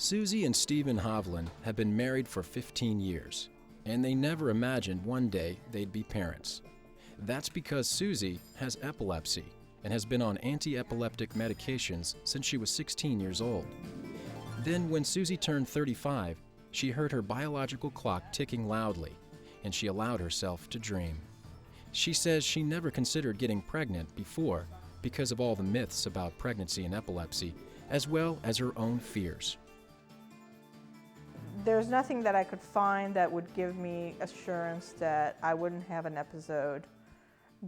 Susie and Stephen Hovland have been married for 15 years, and they never imagined one day they'd be parents. That's because Susie has epilepsy and has been on anti-epileptic medications since she was 16 years old. Then when Susie turned 35, she heard her biological clock ticking loudly, and she allowed herself to dream. She says she never considered getting pregnant before because of all the myths about pregnancy and epilepsy, as well as her own fears. There's nothing that I could find that would give me assurance that I wouldn't have an episode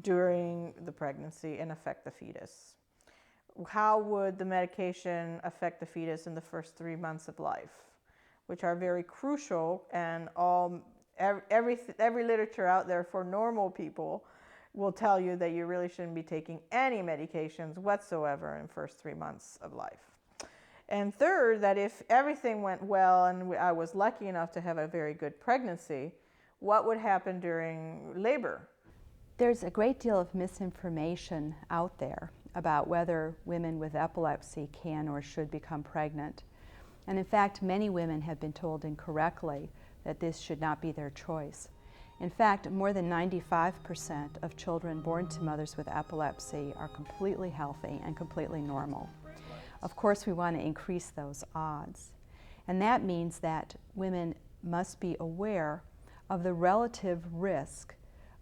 during the pregnancy and affect the fetus. How would the medication affect the fetus in the first 3 months of life, which are very crucial, and every literature out there for normal people will tell you that you really shouldn't be taking any medications whatsoever in the first 3 months of life. And third, that if everything went well and I was lucky enough to have a very good pregnancy, what would happen during labor? There's a great deal of misinformation out there about whether women with epilepsy can or should become pregnant. And in fact, many women have been told incorrectly that this should not be their choice. In fact, more than 95% of children born to mothers with epilepsy are completely healthy and completely normal. Of course, we want to increase those odds. And that means that women must be aware of the relative risk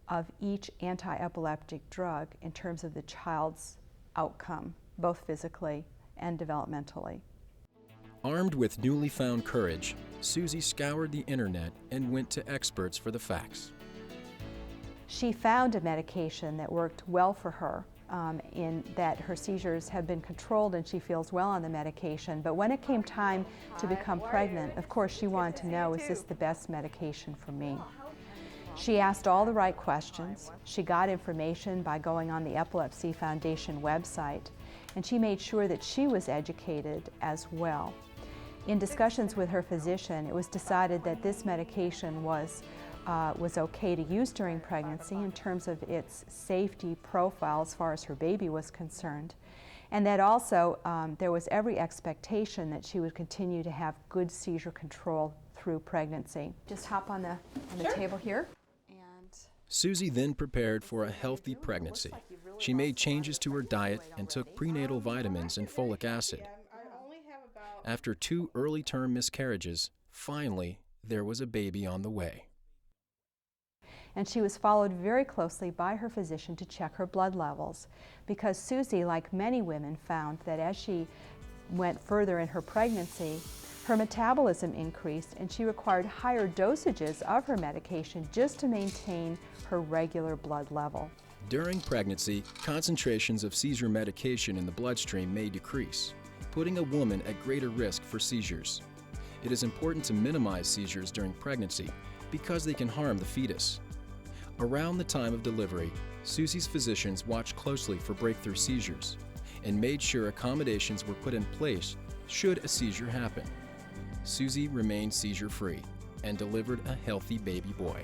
of each anti-epileptic drug in terms of the child's outcome, both physically and developmentally. Armed with newly found courage, Susie scoured the internet and went to experts for the facts. She found a medication that worked well for her, in that her seizures have been controlled and she feels well on the medication. But when it came time to become pregnant, of course she wanted to know, is this the best medication for me? She asked all the right questions. She got information by going on the Epilepsy Foundation website, and she made sure that she was educated as well. In discussions with her physician, it was decided that this medication was okay to use during pregnancy in terms of its safety profile as far as her baby was concerned, and that also there was every expectation that she would continue to have good seizure control through pregnancy. Just hop on the table here. Susie then prepared for a healthy pregnancy. She made changes to her diet and took prenatal vitamins and folic acid. After 2 early-term miscarriages, finally, there was a baby on the way. And she was followed very closely by her physician to check her blood levels, because Susie, like many women, found that as she went further in her pregnancy, her metabolism increased and she required higher dosages of her medication just to maintain her regular blood level. During pregnancy, concentrations of seizure medication in the bloodstream may decrease, putting a woman at greater risk for seizures. It is important to minimize seizures during pregnancy because they can harm the fetus. Around the time of delivery, Susie's physicians watched closely for breakthrough seizures and made sure accommodations were put in place should a seizure happen. Susie remained seizure-free and delivered a healthy baby boy.